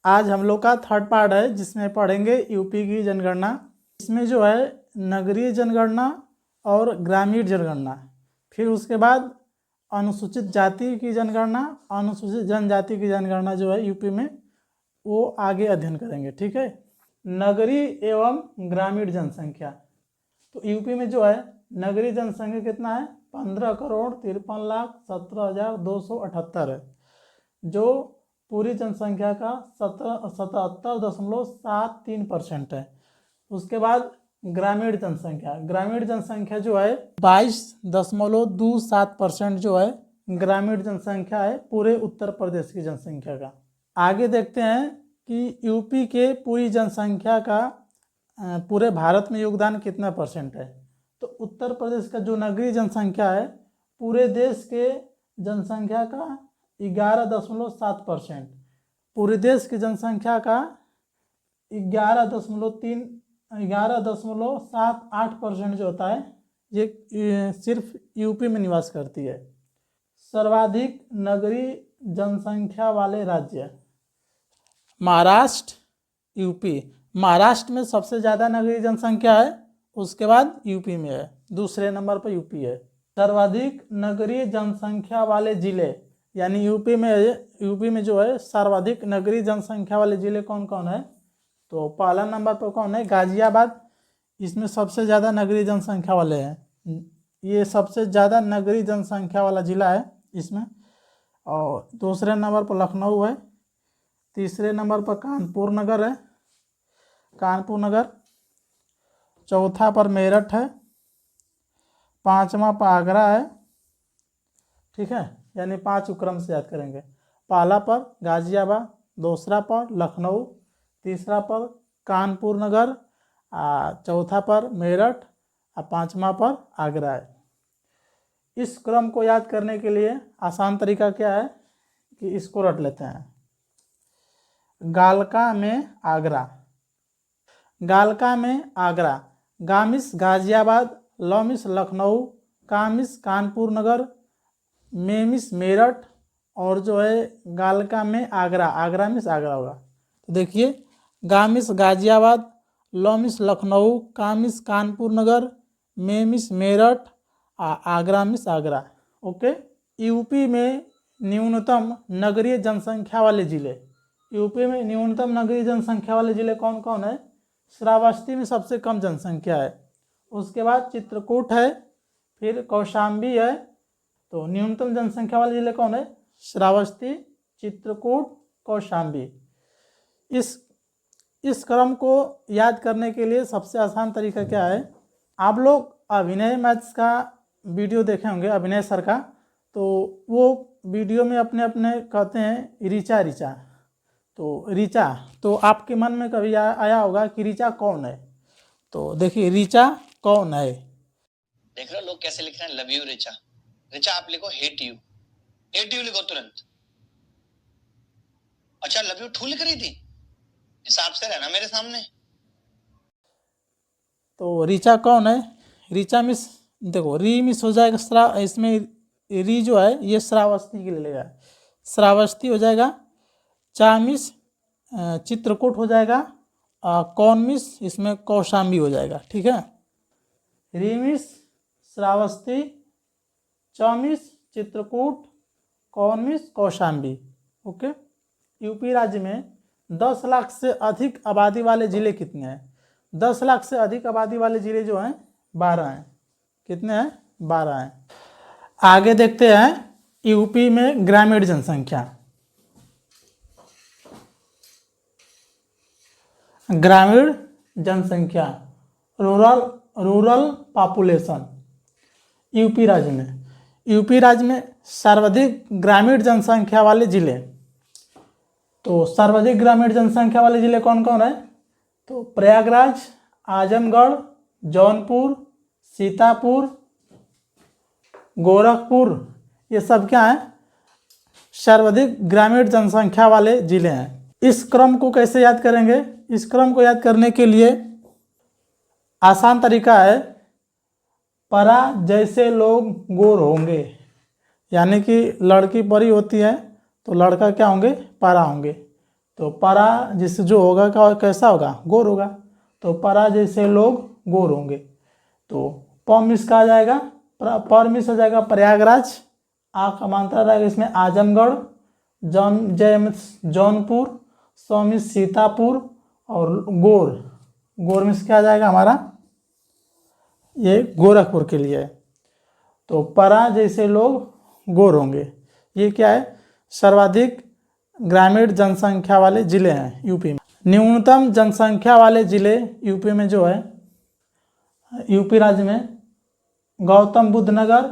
आज हम लोग का थर्ड पार्ट है जिसमें पढ़ेंगे यूपी की जनगणना। इसमें जो है नगरीय जनगणना और ग्रामीण जनगणना, फिर उसके बाद अनुसूचित जाति की जनगणना, अनुसूचित जनजाति की जनगणना जो है यूपी में वो आगे अध्ययन करेंगे। ठीक है। नगरीय एवं ग्रामीण जनसंख्या, तो यूपी में जो है नगरीय जनसंख्या कितना है 15,53,17,278 है, जो पूरी जनसंख्या का 77.73% है। उसके बाद ग्रामीण जनसंख्या, ग्रामीण जनसंख्या जो है 22.27% जो है ग्रामीण जनसंख्या है पूरे उत्तर प्रदेश की जनसंख्या का। आगे देखते हैं कि यूपी के पूरी जनसंख्या का पूरे भारत में योगदान कितना परसेंट है। तो उत्तर प्रदेश का जो नगरीय जनसंख्या है पूरे देश के जनसंख्या का 11.7%, पूरे देश की जनसंख्या का 11.78% जो होता है ये सिर्फ यूपी में निवास करती है। सर्वाधिक नगरीय जनसंख्या वाले राज्य महाराष्ट्र, यूपी। महाराष्ट्र में सबसे ज़्यादा नगरीय जनसंख्या है, उसके बाद यूपी में है, दूसरे नंबर पर यूपी है। सर्वाधिक नगरीय जनसंख्या वाले जिले, यानी यूपी में जो है सर्वाधिक नगरीय जनसंख्या वाले जिले कौन कौन है। तो पहला नंबर पर कौन है, गाजियाबाद। इसमें सबसे ज़्यादा नगरीय जनसंख्या वाले हैं, ये सबसे ज़्यादा नगरीय जनसंख्या वाला जिला है इसमें। और दूसरे नंबर पर लखनऊ है, तीसरे नंबर पर कानपुर नगर है, कानपुर नगर। चौथा पर मेरठ है, पांचवा पर आगरा है। ठीक है, यानी 5 क्रम से याद करेंगे। पहला पर गाजियाबाद, दूसरा पर लखनऊ, तीसरा पर कानपुर नगर, चौथा पर मेरठ और पांचवा पर आगरा है। इस क्रम को याद करने के लिए आसान तरीका क्या है कि इसको रट लेते हैं। गालका में आगरा, गालका में आगरा, गामिस गाजियाबाद, लमिस लखनऊ, कामिस कानपुर नगर, मेमिस मेरठ और जो है गालका में आगरा, आगरा मिस आगरा होगा। तो देखिए गामिस गाजियाबाद, लमिस लखनऊ, कामिस कानपुर नगर, मेमिस मेरठ, आगरा मिस आगरा। ओके। यूपी में न्यूनतम नगरीय जनसंख्या वाले जिले, यूपी में न्यूनतम नगरीय जनसंख्या वाले जिले कौन कौन है। श्रावस्ती में सबसे कम जनसंख्या है, उसके बाद चित्रकूट है, फिर कौशाम्बी है। तो न्यूनतम जनसंख्या वाले जिले कौन है, श्रावस्ती, चित्रकूट, कौशाम्बी। इस क्रम को याद करने के लिए सबसे आसान तरीका क्या है, आप लोग अभिनय मैथ्स का वीडियो देखे होंगे, अभिनय सर का। तो वो वीडियो में अपने अपने कहते हैं ऋचा ऋचा, तो ऋचा, तो आपके मन में कभी आया होगा कि ऋचा कौन है। तो देखिए ऋचा कौन है। देख रहे हो लोग कैसे लिख रहे हैं, लव यू ऋचा। ऋचा आप लिखो हेट यू, हेट यू लिखो तुरंत। अच्छा लव यू ठू लिख रही थी, हिसाब से रहना मेरे सामने। तो ऋचा कौन है, ऋचा मिस, देखो री मिस हो जाएगा, इसमें री जो है ये श्रावस्ती के लिए लेगा, श्रावस्ती हो जाएगा। चा मिस चित्रकूट हो जाएगा, कौन मिस इसमें कौशाम्बी हो जाएगा। ठीक है, री मिस श्रावस्ती, च मिस चित्रकूट, कौन मिस कौशाम्बी। ओके। यूपी राज्य में 10 लाख से अधिक आबादी वाले जिले कितने हैं। 10 लाख से अधिक आबादी वाले जिले जो हैं 12 हैं। कितने हैं, 12 हैं। आगे देखते हैं यूपी में ग्रामीण जनसंख्या। ग्रामीण जनसंख्या, रूरल पॉपुलेशन यूपी राज्य में सर्वाधिक ग्रामीण जनसंख्या वाले जिले। तो सर्वाधिक ग्रामीण जनसंख्या वाले जिले कौन कौन है। तो प्रयागराज, आजमगढ़, जौनपुर, सीतापुर, गोरखपुर, ये सब क्या है, सर्वाधिक ग्रामीण जनसंख्या वाले जिले हैं। इस क्रम को कैसे याद करेंगे, इस क्रम को याद करने के लिए आसान तरीका है, परा जैसे लोग गोर होंगे, यानी कि लड़की परी होती है तो लड़का क्या होंगे, परा होंगे। तो परा जिससे जो होगा कैसा होगा, गोर होगा। तो परा जैसे लोग गोर होंगे। तो प मिस का आ जाएगा, पर मिस हो जाएगा प्रयागराज। आ का मात्रा रहेगा इसमें आजमगढ़। जय मिस जौनपुर। सौ मिस सीतापुर। और गोर मिस क्या आ जाएगा हमारा, ये गोरखपुर के लिए है। तो परा जैसे लोग गोर होंगे। ये क्या है, सर्वाधिक ग्रामीण जनसंख्या वाले जिले हैं यूपी में। न्यूनतम जनसंख्या वाले जिले यूपी में जो है, यूपी राज्य में गौतम बुद्ध नगर,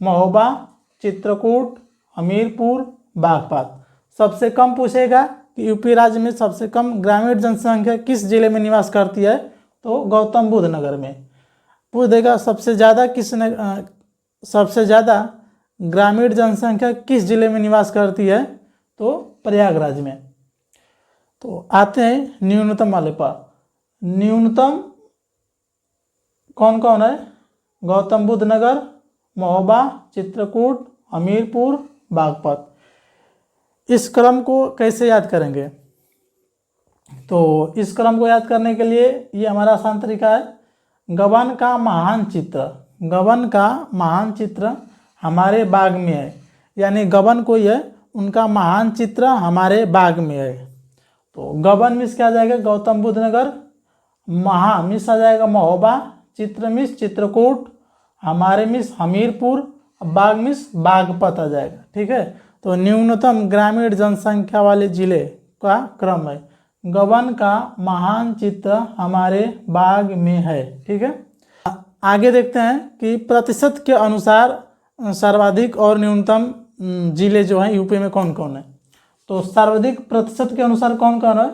महोबा, चित्रकूट, हमीरपुर, बागपत। सबसे कम पूछेगा कि यूपी राज्य में सबसे कम ग्रामीण जनसंख्या किस जिले में निवास करती है, तो गौतम बुद्ध नगर में। पूछ देगा सबसे ज़्यादा ग्रामीण जनसंख्या किस जिले में निवास करती है, तो प्रयागराज में। तो आते हैं न्यूनतम वाले पर। न्यूनतम कौन कौन है, गौतम बुद्ध नगर, महोबा, चित्रकूट, हमीरपुर, बागपत। इस क्रम को कैसे याद करेंगे, तो इस क्रम को याद करने के लिए ये हमारा आसान तरीका है। गबन का महान चित्र हमारे बाग में है, यानी गबन कोई है, उनका महान चित्र हमारे बाग में है। तो गबन मिस क्या आ जाएगा, गौतम बुद्ध नगर। महा मिस आ जाएगा महोबा। चित्र मिस चित्रकूट। हमारे मिस हमीरपुर। बाग मिस बागपत आ जाएगा। ठीक है, तो न्यूनतम ग्रामीण जनसंख्या वाले जिले का क्रम है, गबन का महान चित्र हमारे बाग में है। ठीक है, आगे देखते हैं कि प्रतिशत के अनुसार सर्वाधिक और न्यूनतम जिले जो हैं यूपी में कौन कौन है। तो सर्वाधिक प्रतिशत के अनुसार कौन कौन है,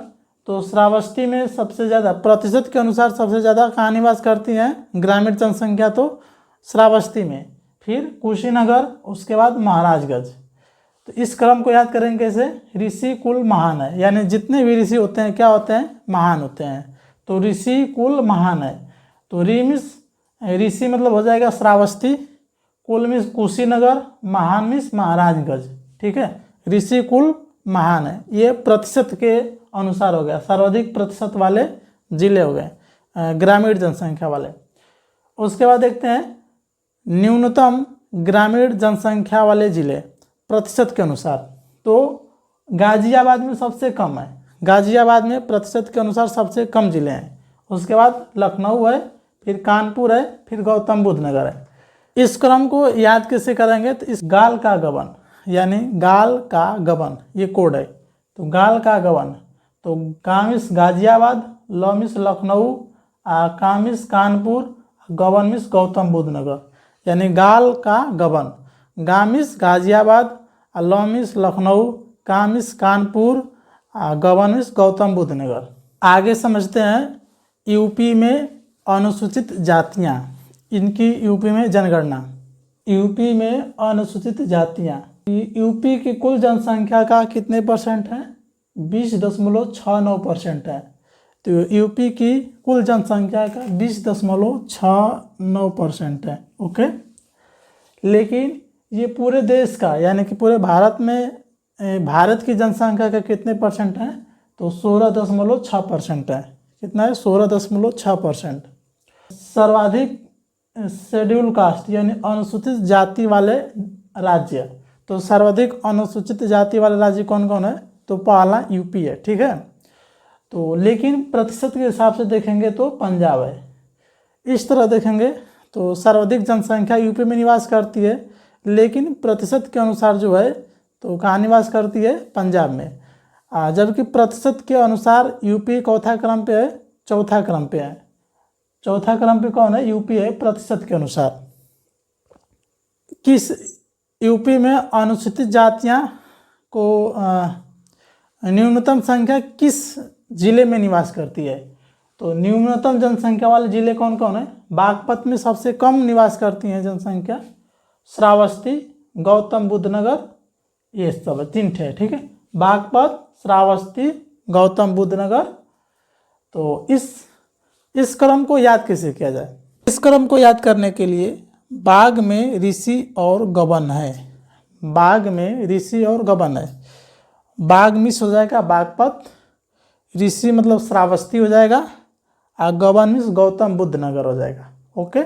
तो श्रावस्ती में सबसे ज़्यादा प्रतिशत के अनुसार सबसे ज़्यादा कहाँ निवास करती हैं ग्रामीण जनसंख्या, तो श्रावस्ती में, फिर कुशीनगर, उसके बाद महाराजगंज। तो इस क्रम को याद करेंगे कैसे, ऋषि कुल महान है, यानी जितने भी ऋषि होते हैं क्या होते हैं, महान होते हैं। तो ऋषि कुल महान है। तो ऋषि मतलब हो जाएगा श्रावस्ती, कुल मिस कुशीनगर, महान मिस महाराजगंज। ठीक है, ऋषि कुल महान है, ये प्रतिशत के अनुसार हो गया, सर्वाधिक प्रतिशत वाले जिले हो गए ग्रामीण जनसंख्या वाले। उसके बाद देखते हैं न्यूनतम ग्रामीण जनसंख्या वाले जिले प्रतिशत के अनुसार। तो गाजियाबाद में सबसे कम है, गाजियाबाद में प्रतिशत के अनुसार सबसे कम जिले हैं। उसके बाद लखनऊ है, फिर कानपुर है, फिर गौतम बुद्ध नगर है। इस क्रम को याद कैसे करेंगे, तो इस गाल का गबन, यानी गाल का गबन ये कोड है। तो गाल का गबन, तो गामिस गाजियाबाद, लमिस लखनऊ, कामिस कानपुर, गबन मिस गौतम बुद्ध नगर, यानी गाल का गबन गामिस गाजियाबाद, लमिस लखनऊ, कामिस कानपुर, गबन मिस गौतम बुद्ध नगर। आगे समझते हैं यूपी में अनुसूचित जातियाँ, इनकी यूपी में जनगणना। यूपी में अनुसूचित जातियाँ, यूपी की कुल जनसंख्या का कितने परसेंट है, 20.69% है। तो यूपी की कुल जनसंख्या का 20.69% है। ओके, लेकिन ये पूरे देश का, यानी कि पूरे भारत में भारत की जनसंख्या का कितने परसेंट है, तो 16.6% है। कितना है, 16.6%। सर्वाधिक शेड्यूल कास्ट यानी अनुसूचित जाति वाले राज्य, तो सर्वाधिक अनुसूचित जाति वाले राज्य कौन कौन है, तो पहला यूपी है। ठीक है, तो लेकिन प्रतिशत के हिसाब से देखेंगे तो पंजाब है। इस तरह देखेंगे तो सर्वाधिक जनसंख्या यूपी में निवास करती है, लेकिन प्रतिशत के अनुसार जो है तो कहाँ निवास करती है, पंजाब में। जबकि प्रतिशत के अनुसार यूपी चौथा क्रम पे है, चौथा क्रम पे है। चौथा क्रम पे कौन है, यूपी है प्रतिशत के अनुसार। किस यूपी में अनुसूचित जातियाँ को न्यूनतम संख्या किस जिले में निवास करती है, तो न्यूनतम जनसंख्या वाले जिले कौन कौन है, बागपत में सबसे कम निवास करती हैं जनसंख्या, श्रावस्ती, गौतम बुद्ध नगर, ये सब 3 ठे। ठीक है, बागपत, श्रावस्ती, गौतम बुद्ध नगर। तो इस क्रम को याद कैसे किया जाए, इस क्रम को याद करने के लिए बाग में ऋषि और गबन है, बाग में ऋषि और गबन है। बाघ मिस हो जाएगा बागपत, ऋषि मतलब श्रावस्ती हो जाएगा, और गवन मिस गौतम बुद्ध नगर हो जाएगा। ओके।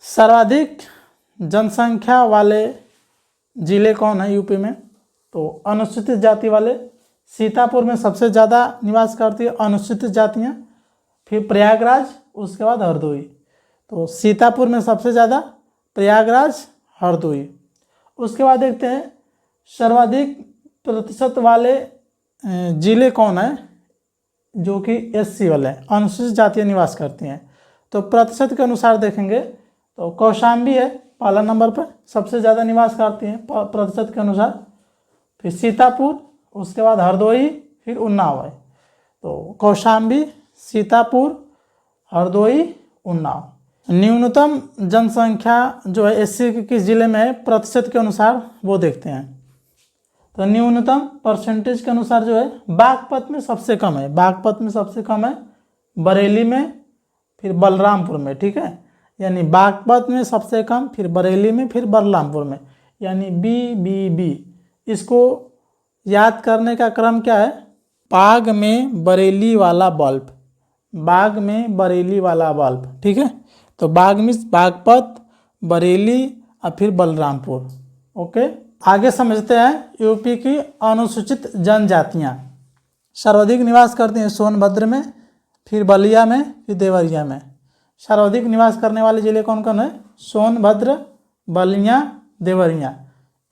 सर्वाधिक जनसंख्या वाले जिले कौन है यूपी में? तो अनुसूचित जाति वाले सीतापुर में सबसे ज़्यादा निवास करती है अनुसूचित जातियाँ, फिर प्रयागराज, उसके बाद हरदोई। तो सीतापुर में सबसे ज़्यादा, प्रयागराज, हरदोई। उसके बाद देखते हैं सर्वाधिक प्रतिशत वाले जिले कौन है जो कि एससी वाले अनुसूचित जातियाँ निवास करती हैं। तो प्रतिशत के अनुसार देखेंगे तो कौशाम्बी है पहला नंबर पर, सबसे ज़्यादा निवास करती हैं प्रतिशत के अनुसार, फिर सीतापुर, उसके बाद हरदोई, फिर उन्नाव है। तो कौशाम्बी, सीतापुर, हरदोई, उन्नाव। न्यूनतम जनसंख्या जो है एससी के किस जिले में है प्रतिशत के अनुसार वो देखते हैं। तो न्यूनतम परसेंटेज के अनुसार जो है बागपत में सबसे कम है, बागपत में सबसे कम है, बरेली में, फिर बलरामपुर में। ठीक है, यानी बागपत में सबसे कम, फिर बरेली में, फिर बलरामपुर में, यानी BBB। इसको याद करने का क्रम क्या है? बाग में बरेली वाला बल्ब, बाग में बरेली वाला बल्ब। ठीक है, तो बाग में बागपत, बरेली और फिर बलरामपुर। ओके, आगे समझते हैं यूपी की अनुसूचित जनजातियाँ। सर्वाधिक निवास करती हैं सोनभद्र में, फिर बलिया में, फिर देवरिया में। सर्वाधिक निवास करने वाले जिले कौन कौन है? सोनभद्र, बलिया, देवरिया।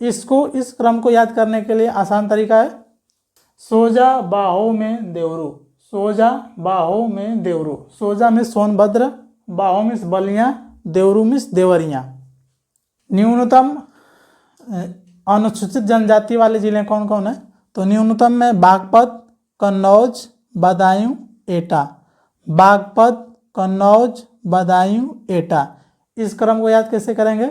इस क्रम को याद करने के लिए आसान तरीका है, सोजा बाहो में देवरू, सोजा बाहो में देवरू। सोजा में सोनभद्र, बाहो में बलिया, देवरू में देवरिया। न्यूनतम अनुसूचित जनजाति वाले जिले कौन कौन है? तो न्यूनतम में बागपत, कन्नौज, बदायूं, एटा। बागपत, कन्नौज, बदायूं, एटा। इस क्रम को याद कैसे करेंगे?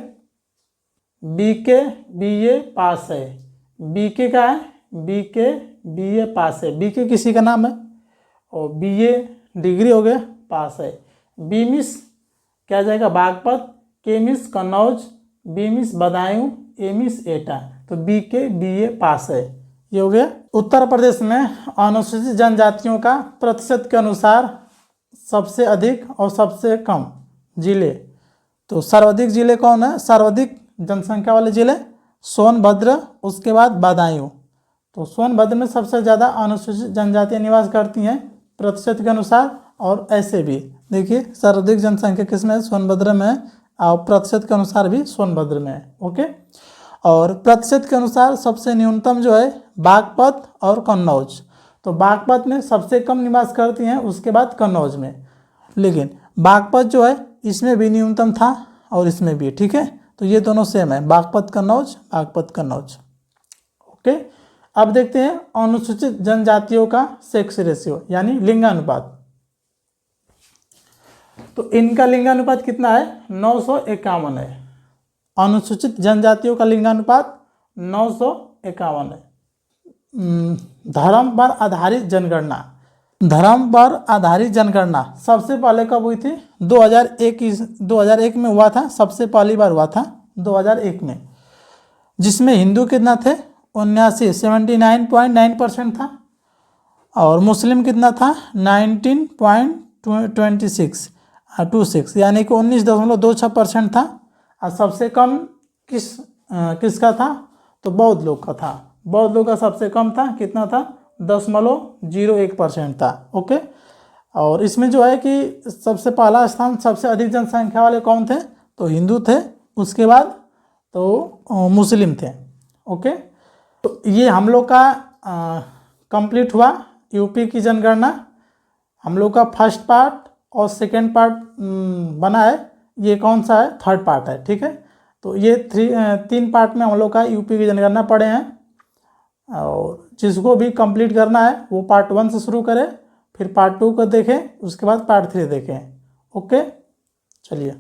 BK BA पास है, BK का है, BK BA पास है। BK किसी का नाम है और BA डिग्री हो गया, पास है। B मिस क्या जाएगा? Baghpat, K miss Kannauj, B miss Badaun, A miss Etah. तो BK BA पास है, ये हो गया। उत्तर प्रदेश में अनुसूचित जनजातियों का प्रतिशत के अनुसार सबसे अधिक और सबसे कम जिले। तो सर्वाधिक जिले कौन है? सर्वाधिक जनसंख्या वाले जिले सोनभद्र, उसके बाद बदायूं। तो सोनभद्र में सबसे ज़्यादा अनुसूचित जनजातियाँ निवास करती हैं प्रतिशत के अनुसार। और ऐसे भी देखिए सर्वाधिक जनसंख्या किस में है? सोनभद्र में है, और प्रतिशत के अनुसार भी सोनभद्र में है। ओके, और प्रतिशत के अनुसार सबसे न्यूनतम जो है बागपत और कन्नौज। तो बागपत में सबसे कम निवास करती हैं, उसके बाद कन्नौज में। लेकिन बागपत जो है इसमें भी न्यूनतम था और इसमें भी। ठीक है, तो ये दोनों सेम है, बागपत कन्नौज, बागपत कन्नौज। ओके, अब देखते हैं अनुसूचित जनजातियों का सेक्स रेशियो यानी लिंगानुपात। तो इनका लिंगानुपात कितना है? 951 है। अनुसूचित जनजातियों का लिंगानुपात 951 है। धर्म पर आधारित जनगणना, धर्म पर आधारित जनगणना सबसे पहले कब हुई थी? 2001 में हुआ था, सबसे पहली बार हुआ था 2001 में, जिसमें हिंदू कितना थे? 79.9% था, और मुस्लिम कितना था? 19.26 यानी कि 19.26% था। और सबसे कम किसका था? तो बौद्ध लोग का था। बौद्ध लोग का सबसे कम था, कितना था? 0.01% था। ओके, और इसमें जो है कि सबसे पहला स्थान सबसे अधिक जनसंख्या वाले कौन थे? तो हिंदू थे, उसके बाद तो मुस्लिम थे। ओके, तो ये हम लोग का कंप्लीट हुआ यूपी की जनगणना। हम लोग का फर्स्ट पार्ट और सेकेंड पार्ट बना है, ये कौन सा है? थर्ड पार्ट है। ठीक है, तो ये 3 पार्ट में हम लोग का यूपी की जनगणना पढ़े हैं। और जिसको भी कंप्लीट करना है वो पार्ट 1 से शुरू करें, फिर पार्ट 2 को देखें, उसके बाद पार्ट 3 देखें। ओके, चलिए।